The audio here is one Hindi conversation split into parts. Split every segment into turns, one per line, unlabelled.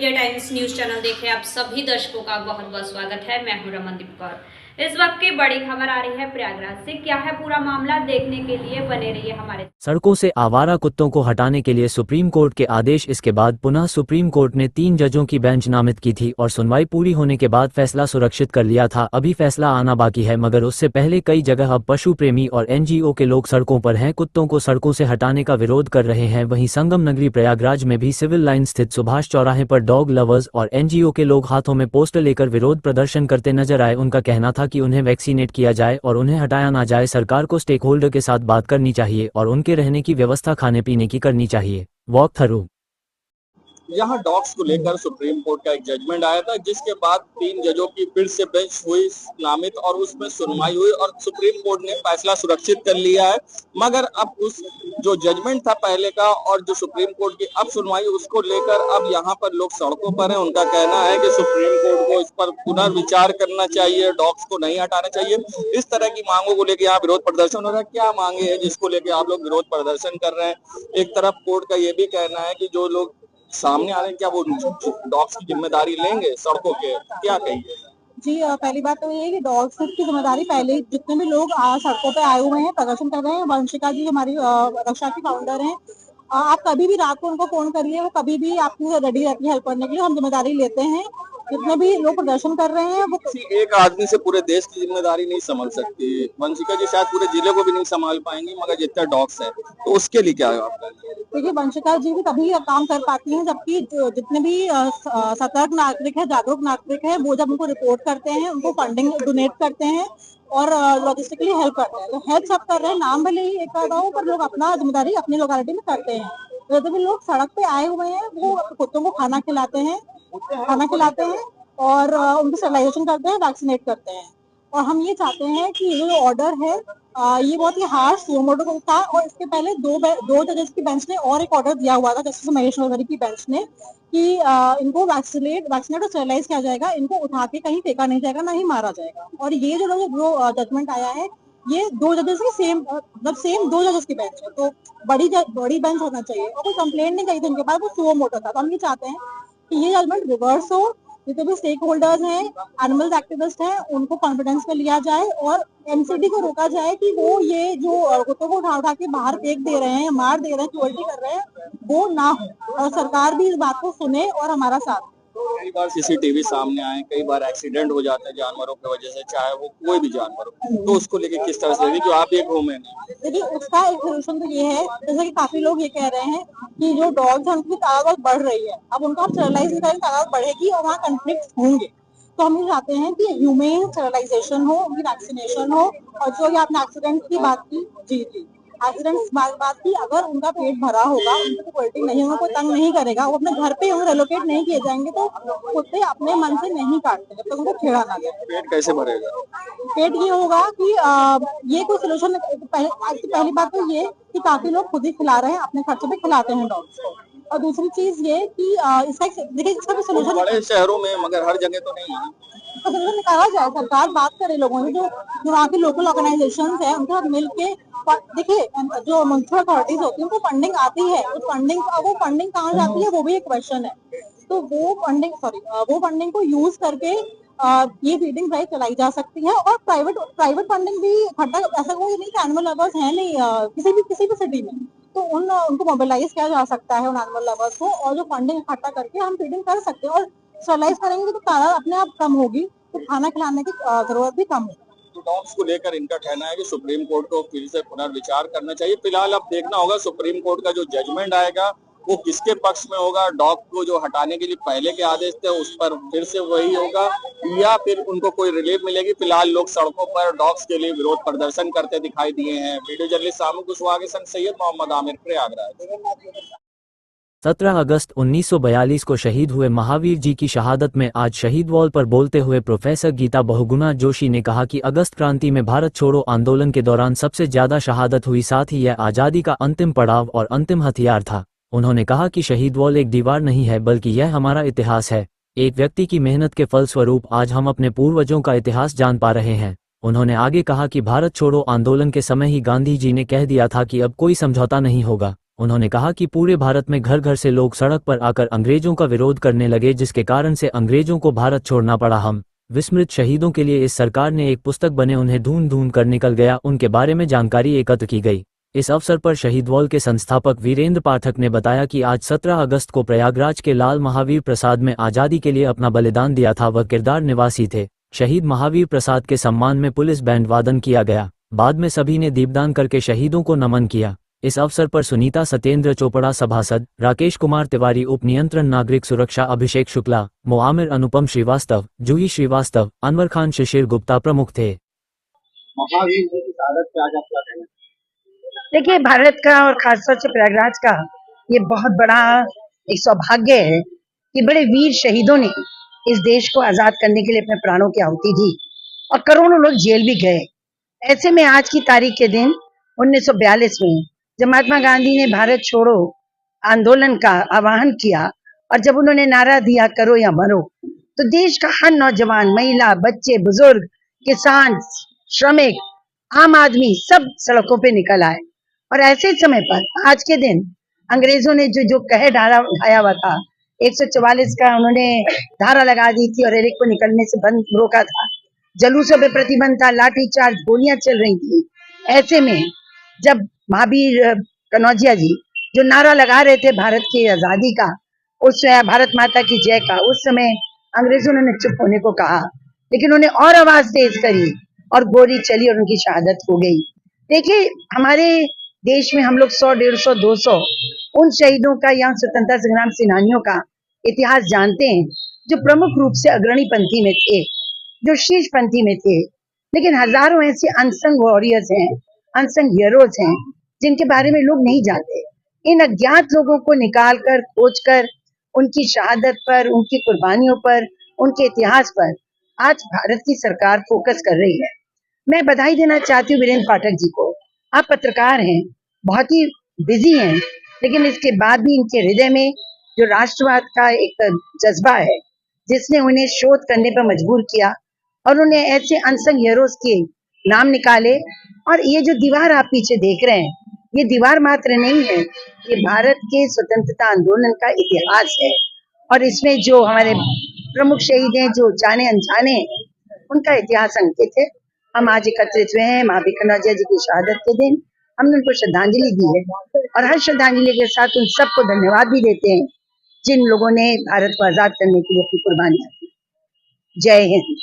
विजय टाइम्स न्यूज चैनल देखे आप सभी दर्शकों का बहुत बहुत स्वागत है। मैं हूं रमनदीप कौर। इस वक्त की बड़ी खबर आ रही है प्रयागराज से। क्या है पूरा मामला, देखने के लिए बने रहिए हमारे।
सड़कों से आवारा कुत्तों को हटाने के लिए सुप्रीम कोर्ट के आदेश। इसके बाद पुनः सुप्रीम कोर्ट ने 3 जजों की बेंच नामित की थी और सुनवाई पूरी होने के बाद फैसला सुरक्षित कर लिया था। अभी फैसला आना बाकी है, मगर उससे पहले कई जगह अब पशु प्रेमी और एनजीओ के लोग सड़कों पर हैं। कुत्तों को सड़कों से हटाने का विरोध कर रहे हैं। वहीं संगम नगरी प्रयागराज में भी सिविल लाइन स्थित सुभाष चौराहे पर डॉग लवर्स और एनजीओ के लोग हाथों में पोस्टर लेकर विरोध प्रदर्शन करते नजर आए। उनका कहना था कि उन्हें वैक्सीनेट किया जाए और उन्हें हटाया ना जाए। सरकार को स्टेक होल्डर के साथ बात करनी चाहिए और उनके रहने की व्यवस्था खाने पीने की करनी चाहिए। वॉक थ्रू
यहाँ डॉग्स को लेकर सुप्रीम कोर्ट का एक जजमेंट आया था, जिसके बाद 3 जजों की फिर से बेंच हुई नामित और उसमें सुनवाई हुई और सुप्रीम कोर्ट ने फैसला सुरक्षित कर लिया है। मगर अब उस जो जजमेंट था पहले का और जो सुप्रीम कोर्ट की अब सुनवाई, उसको लेकर अब यहाँ पर लोग सड़कों पर हैं। उनका कहना है कि सुप्रीम कोर्ट को इस पर पुनर्विचार करना चाहिए, डॉग्स को नहीं हटाना चाहिए। इस तरह की मांगों को लेकर यहाँ विरोध प्रदर्शन हो रहा है। क्या मांगे है जिसको लेकर आप लोग विरोध प्रदर्शन कर रहे हैं? एक तरफ कोर्ट का ये भी कहना है कि जो लोग सामने आ रहे हैं, क्या वो डॉग्स की जिम्मेदारी लेंगे सड़कों के? क्या कहिए
जी। पहली बात तो ये है कि डॉग्स की जिम्मेदारी पहले जितने भी लोग सड़कों पे आए हुए हैं, प्रदर्शन कर रहे हैं। वंशिका जी हमारी रक्षा की फाउंडर हैं। आप कभी भी रात को उनको फोन करिए, वो कभी भी आपकी रेडी रहती है हेल्प करने के लिए। हम जिम्मेदारी लेते हैं। जितने भी लोग प्रदर्शन कर रहे हैं वो
एक आदमी से पूरे देश की जिम्मेदारी नहीं संभाल सकती। वंशिका जी शायद पूरे जिले को भी नहीं संभाल पाएंगी, मगर जितने डॉग्स हैं तो उसके लिए क्या है आपका?
देखिए, वंशिका जी भी तभी काम कर पाती हैं जबकि जितने भी सतर्क नागरिक है, जागरूक नागरिक है, वो जब उनको रिपोर्ट करते हैं, उनको फंडिंग डोनेट करते हैं और लॉजिस्टिकली हेल्प करते हैं। तो हेल्प सब कर रहे हैं, नाम भले ही एक आधा हो, पर लोग अपना जिम्मेदारी अपनी लोकेलिटी में करते हैं। तो भी लोग सड़क पे आए हुए हैं, वो कुत्तों को खाना खिलाते हैं और उनकी स्टरलाइजेशन करते हैं, वैक्सीनेट करते हैं। और हम ये चाहते हैं कि ये जो ऑर्डर है ये बहुत ही हार्श सुमोटो को था और इसके पहले दो जजेस की बेंच ने और एक ऑर्डर दिया हुआ था, जस्टिस महेश नवरी की बेंच ने, कि इनको वैक्सीनेट और स्टरलाइज किया जाएगा, इनको उठा के कहीं फेंका नहीं जाएगा, ना ही मारा जाएगा। और ये जो जजमेंट आया है, ये 2 जजेस की सेम 2 जजेस की बेंच है, तो बड़ी बेंच होना चाहिए। और कोई कंप्लेंट नहीं करी थी उनके पास, वो सुओ मोटो था। तो हम ये चाहते हैं कि ये जजमेंट रिवर्स हो। जितने भी स्टेक होल्डर्स हैं, एनिमल एक्टिविस्ट हैं, उनको कॉन्फिडेंस पे लिया जाए और एमसीडी को रोका जाए कि वो ये जो कुत्तों को उठा के बाहर फेंक दे रहे हैं, मार दे रहे हैं, क्रूरटी कर रहे हैं, वो ना हो। और सरकार भी इस बात को सुने और हमारा साथ।
कई बार सीसीटीवी सामने आए, कई बार एक्सीडेंट हो जाते हैं जानवरों की वजह से, चाहे वो कोई भी जानवर हो, तो उसको लेके किस तरह से जो आप ये घूमे?
देखिए, उसका एक सोल्यूशन तो ये है, जैसे कि काफी लोग ये कह रहे हैं कि जो डॉग्स हैं उनकी तादाद बढ़ रही है, अब उनका स्टरलाइज नहीं करेंगे, तादाद बढ़ेगी और वहाँ कन्फ्लिक्ट होंगे। तो हम ये चाहते हैं कि ह्यूमेन स्टरलाइजेशन हो, उनकी वैक्सीनेशन हो। और जो आपने एक्सीडेंट की बात की, जी एक्सीडेंट्स बात की, अगर उनका पेट भरा होगा, उनको क्वालिटी नहीं होगा, कोई तंग नहीं करेगा, वो अपने घर पे रेलोकेट नहीं किए जाएंगे, तो कुत्ते अपने मन से नहीं काटते जब तक उनको छेड़ा ना जाए।
पेट कैसे भरेगा?
पेट ये होगा कि ये कोई सोल्यूशन। पहली बात तो ये कि काफी लोग खुद ही खिला रहे हैं, अपने खर्चे पे खिलाते हैं डॉग्स को। और दूसरी चीज ये कि देखिए, इसका भी सोल्यूशन
बड़े शहरों में, मगर हर जगह तो नहीं है।
इसका सोल्यूशन निकाला जाए। सरकार बात करे लोगों से, जो वहाँ की लोकल ऑर्गेनाइजेशन है, उनके साथ मिलके। देखिए, जो म्युनिसिपल अथॉरिटीज होती है, उनको फंडिंग आती है, वो फंडिंग कहाँ जाती है, वो भी एक क्वेश्चन है। तो वो फंडिंग को यूज करके ये फीडिंग ड्राइव चलाई जा सकती है। और प्राइवेट फंडिंग भी इकट्ठा, ऐसा कोई नहीं कि एनिमल लवर्स है नहीं किसी भी सिटी में, तो उनको मोबिलाइज किया जा सकता है, उन एनिमल लवर्स को, और जो फंडिंग इकट्ठा करके हम फीडिंग कर सकते हैं। और स्टरलाइज करेंगे तो तादाद अपने आप कम होगी, तो खाना खिलाने की जरूरत भी कम होगी।
तो डॉग्स को लेकर इनका कहना है कि सुप्रीम कोर्ट को फिर से पुनर्विचार करना चाहिए। फिलहाल अब देखना होगा सुप्रीम कोर्ट का जो जजमेंट आएगा वो किसके पक्ष में होगा। डॉग को जो हटाने के लिए पहले के आदेश थे उस पर फिर से वही होगा, या फिर उनको कोई रिलीफ मिलेगी? फिलहाल लोग सड़कों पर डॉग्स के लिए विरोध प्रदर्शन करते दिखाई दिए हैं। वीडियो जर्नलिस्ट सामू कुशवाहा के संग सैयद मोहम्मद आमिर, प्रयागराज।
17 अगस्त 1942 को शहीद हुए महावीर जी की शहादत में आज शहीद वॉल पर बोलते हुए प्रोफेसर गीता बहुगुणा जोशी ने कहा कि अगस्त क्रांति में भारत छोड़ो आंदोलन के दौरान सबसे ज्यादा शहादत हुई, साथ ही यह आज़ादी का अंतिम पड़ाव और अंतिम हथियार था। उन्होंने कहा कि शहीद वॉल एक दीवार नहीं है, बल्कि यह हमारा इतिहास है। एक व्यक्ति की मेहनत के फलस्वरूप आज हम अपने पूर्वजों का इतिहास जान पा रहे हैं। उन्होंने आगे कहा कि भारत छोड़ो आंदोलन के समय ही गांधी जी ने कह दिया था कि अब कोई समझौता नहीं होगा। उन्होंने कहा कि पूरे भारत में घर घर से लोग सड़क पर आकर अंग्रेजों का विरोध करने लगे, जिसके कारण से अंग्रेजों को भारत छोड़ना पड़ा। हम विस्मृत शहीदों के लिए इस सरकार ने एक पुस्तक बने उन्हें ढूंढ ढूंढ कर निकल गया, उनके बारे में जानकारी एकत्र की गई। इस अवसर पर शहीद वॉल के संस्थापक वीरेंद्र पाठक ने बताया कि आज 17 अगस्त को प्रयागराज के लाल महावीर प्रसाद में आज़ादी के लिए अपना बलिदान दिया था। वह किरदार निवासी थे। शहीद महावीर प्रसाद के सम्मान में पुलिस बैंड वादन किया गया। बाद में सभी ने दीपदान करके शहीदों को नमन किया। इस अवसर पर सुनीता सत्येंद्र चोपड़ा सभासद, राकेश कुमार तिवारी उप नियंत्रण नागरिक सुरक्षा, अभिषेक शुक्ला, मोआमिर अनुपम श्रीवास्तव, जूही श्रीवास्तव, अनवर खान शिशिर गुप्ता प्रमुख थे।
महावीर जी की शहादत पे आज आप क्या कहना?
देखिए, भारत का और खासतौर से प्रयागराज का ये बहुत बड़ा एक सौभाग्य है कि बड़े वीर शहीदों ने इस देश को आजाद करने के लिए अपने प्राणों की आहुति दी और करोड़ों लोग जेल भी गए। ऐसे में आज की तारीख के दिन 1942 में जब महात्मा गांधी ने भारत छोड़ो आंदोलन का आह्वान किया और जब उन्होंने नारा दिया करो या मरो, तो देश का हर नौजवान, महिला, बच्चे, बुजुर्ग, किसान, श्रमिक, आम आदमी सब सड़कों पे निकल आए। और ऐसे समय पर आज के दिन अंग्रेजों ने जो कहर ढाया हुआ था, 144 का उन्होंने धारा लगा दी थी और हर एक को निकलने से बंद रोका था, जलूसों पे प्रतिबंध था, लाठीचार्ज, गोलियां चल रही थी। ऐसे में जब महावीर कनौजिया जी जो नारा लगा रहे थे भारत की आजादी का, उस भारत माता की जय का, उस समय अंग्रेजों ने चुप होने को कहा, लेकिन उन्हें और आवाज तेज करी और गोली चली और उनकी शहादत हो गई। देखिए, हमारे देश में हम लोग 100, 150, 200 उन शहीदों का या स्वतंत्रता संग्राम सेनानियों का इतिहास जानते हैं जो प्रमुख रूप से अग्रणी पंथी में थे, जो शीर्ष पंथी में थे। लेकिन हजारों ऐसे अनसंग वॉरियर्स हैं, अनसंग हीरोज हैं जिनके बारे में लोग नहीं जानते। इन अज्ञात लोगों को निकाल कर, खोज कर, उनकी शहादत पर, उनकी कुर्बानियों पर, उनके इतिहास पर आज भारत की सरकार फोकस कर रही है। मैं बधाई देना चाहती हूँ वीरेंद्र पाठक जी को। आप पत्रकार हैं, बहुत ही बिजी हैं, लेकिन इसके बाद भी इनके हृदय में जो राष्ट्रवाद का एक जज्बा है, जिसने उन्हें शोध करने पर मजबूर किया और उन्हें ऐसे अनसंग हीरोज के नाम निकाले। और ये जो दीवार आप पीछे देख रहे हैं, ये दीवार मात्र नहीं है, ये भारत के स्वतंत्रता आंदोलन का इतिहास है। और इसमें जो हमारे प्रमुख शहीद हैं, जो जाने अनजाने, उनका इतिहास अंकित है। हम आज एकत्रित हुए हैं महावीर कनौजिया जी की शहादत के दिन। हमने उनको श्रद्धांजलि दी है और हर श्रद्धांजलि के साथ उन सबको धन्यवाद भी देते हैं जिन लोगों ने भारत को आजाद करने के लिए अपनी कुर्बानियां दी। जय हिंद।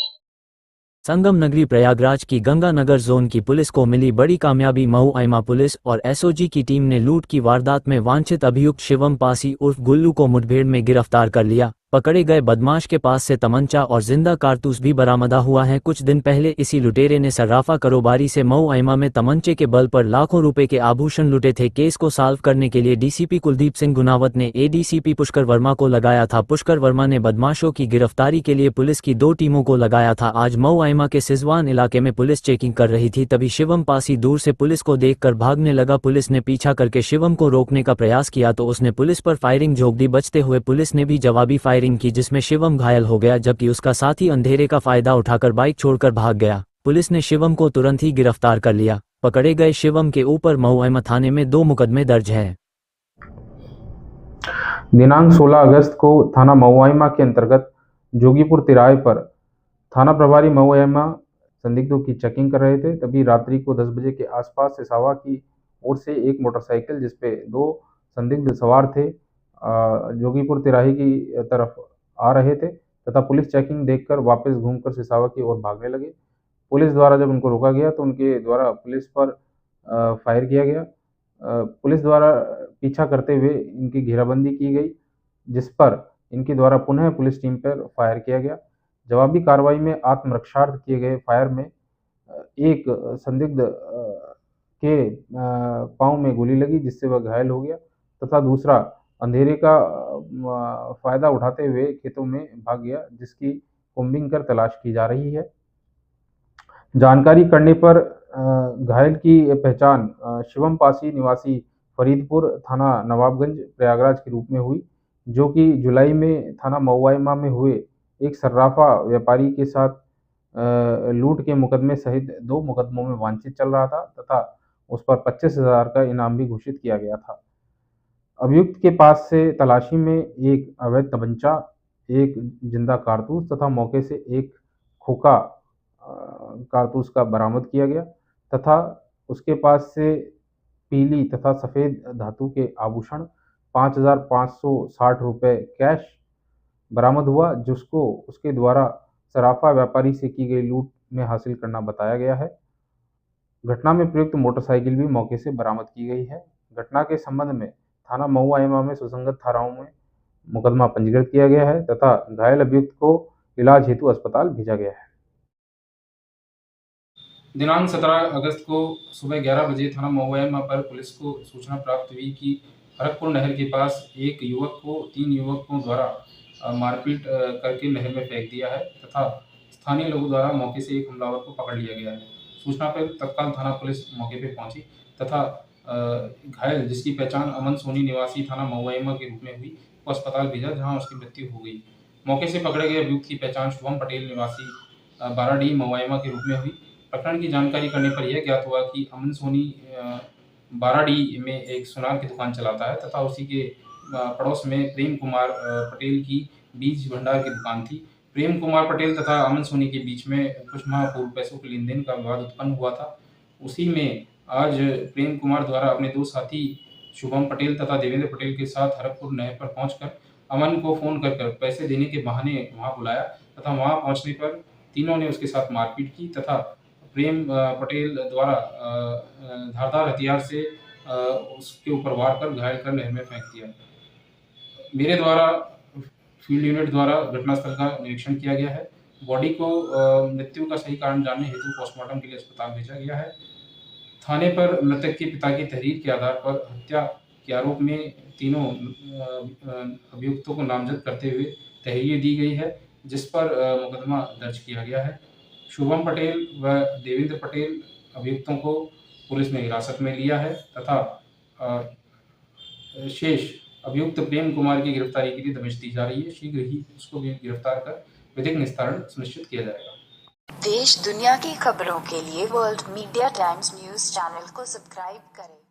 संगम नगरी प्रयागराज की गंगा नगर जोन की पुलिस को मिली बड़ी कामयाबी। मऊ आइमा पुलिस और एसओजी की टीम ने लूट की वारदात में वांछित अभियुक्त शिवम पासी उर्फ गुल्लू को मुठभेड़ में गिरफ्तार कर लिया। पकड़े गए बदमाश के पास से तमंचा और जिंदा कारतूस भी बरामदा हुआ है। कुछ दिन पहले इसी लुटेरे ने सर्राफा कारोबारी से मऊ आइमा में तमंचे के बल पर लाखों रुपए के आभूषण लूटे थे। केस को सॉल्व करने के लिए डीसीपी कुलदीप सिंह गुनावत ने एडीसीपी पुष्कर वर्मा को लगाया था। पुष्कर वर्मा ने बदमाशों की गिरफ्तारी के लिए पुलिस की 2 टीमों को लगाया था। आज मऊ आइमा के सिजवान इलाके में पुलिस चेकिंग कर रही थी, तभी शिवम पासी दूर से पुलिस को देखकर भागने लगा। पुलिस ने पीछा करके शिवम को रोकने का प्रयास किया तो उसने पुलिस पर फायरिंग झोंक दी। बचते हुए पुलिस ने भी जवाबी फायरिंग की, जिसमें शिवम घायल हो गया, जबकि उसका साथी अंधेरे का फायदा उठाकर बाइक छोड़कर भाग गया। पुलिस ने शिवम को तुरंत ही गिरफ्तार कर लिया। पकड़े गए शिवम के ऊपर मऊ आइमा थाने में 2 मुकदमे दर्ज हैं।
दिनांक 16 अगस्त को थाना मऊ आइमा के अंतर्गत जोगीपुर तिराहे पर थाना प्रभारी मऊ आइमा संदिग्धों की चेकिंग कर रहे थे। तभी रात्रि को 10 बजे के आसपास सिसावा की ओर से एक मोटरसाइकिल जिसपे 2 संदिग्ध सवार थे जोगीपुर तिराहे की तरफ आ रहे थे तथा पुलिस चेकिंग देखकर वापस घूमकर सिसावा की ओर भागने लगे। पुलिस द्वारा जब उनको रोका गया तो उनके द्वारा पुलिस पर फायर किया गया। पुलिस द्वारा पीछा करते हुए इनकी घेराबंदी की गई, जिस पर इनके द्वारा पुनः पुलिस टीम पर फायर किया गया। जवाबी कार्रवाई में आत्मरक्षार्थ किए गए फायर में एक संदिग्ध के पांव में गोली लगी, जिससे वह घायल हो गया तथा दूसरा अंधेरे का फायदा उठाते हुए खेतों में भाग गया, जिसकी कोम्बिंग कर तलाश की जा रही है। जानकारी करने पर घायल की पहचान शिवम पासी निवासी फरीदपुर थाना नवाबगंज प्रयागराज के रूप में हुई, जो कि जुलाई में थाना मऊ आइमा में हुए एक सर्राफा व्यापारी के साथ लूट के मुकदमे सहित 2 मुकदमों में वांछित चल रहा था तथा उस पर 25,000 का इनाम भी घोषित किया गया था। अभियुक्त के पास से तलाशी में एक अवैध तमंचा, एक जिंदा कारतूस तथा मौके से एक खोखा कारतूस का बरामद किया गया तथा उसके पास से पीली तथा सफ़ेद धातु के आभूषण 5,560 रुपये कैश बरामद हुआ, जिसको उसके द्वारा सराफा व्यापारी से की गई लूट में हासिल करना बताया गया है। घटना में प्रयुक्त मोटरसाइकिल भी मौके से बरामद की गई है। घटना के संबंध में थाना महुआ एमा में सुसंगत धाराओं में मुकदमा पंजीकृत किया गया है तथा घायल अभियुक्त को इलाज हेतु अस्पताल भेजा गया है।
दिनांक 17 अगस्त को सुबह 11 बजे थाना महुआ एमा पर पुलिस को सूचना प्राप्त हुई कि खड़गपुर नहर के पास एक युवक को 3 युवकों द्वारा मारपीट करके नहर में फेंक दिया है तथा स्थानीय लोगों द्वारा मौके से एक हमलावर को पकड़ लिया गया है। सूचना पर तत्काल थाना पुलिस मौके पर पहुंची तथा घायल, जिसकी पहचान अमन सोनी निवासी थाना महुआ एमा के रूप में हुई, को अस्पताल भेजा, जहां उसकी मृत्यु हो गई। मौके से पकड़े गए अभियुक्त की पहचान शुभम पटेल निवासी बाराडीह महुआ एमा के रूप में हुई। प्रकरण की जानकारी करने पर यह ज्ञात हुआ कि अमन सोनी बाराडीह में एक सुनार की दुकान चलाता है तथा उसी के पड़ोस में प्रेम कुमार पटेल की बीज भंडार की दुकान थी। प्रेम कुमार पटेल तथा अमन सोनी के बीच में कुछ माह पूर्व पैसों के लेन देन का विवाद उत्पन्न हुआ था। उसी में आज प्रेम कुमार द्वारा अपने 2 साथी शुभम पटेल तथा देवेंद्र पटेल के साथ खड़गपुर नहर पर पहुंचकर अमन को फोन कर पैसे देने के बहाने वहां बुलाया तथा वहां पहुंचने पर तीनों ने उसके साथ मारपीट की तथा प्रेम पटेल द्वारा धारदार हथियार से उसके ऊपर वार कर घायल कर नहर में फेंक दिया। मेरे द्वारा फील्ड यूनिट द्वारा घटनास्थल का निरीक्षण किया गया है। बॉडी को मृत्यु का सही कारण जानने हेतु पोस्टमार्टम के लिए अस्पताल भेजा गया है। थाने पर मृतक के पिता की तहरीर के आधार पर हत्या के आरोप में तीनों अभियुक्तों को नामजद करते हुए तहरीर दी गई है, जिस पर मुकदमा दर्ज किया गया है। शुभम पटेल व देवेंद्र पटेल अभियुक्तों को पुलिस ने हिरासत में लिया है तथा शेष अभियुक्त प्रेम कुमार की गिरफ्तारी के लिए दबिश दी जा रही है। शीघ्र ही उसको भी गिरफ्तार कर विधिक निस्तारण सुनिश्चित किया जाएगा।
देश दुनिया की खबरों के लिए world media times news channel को सब्सक्राइब करें।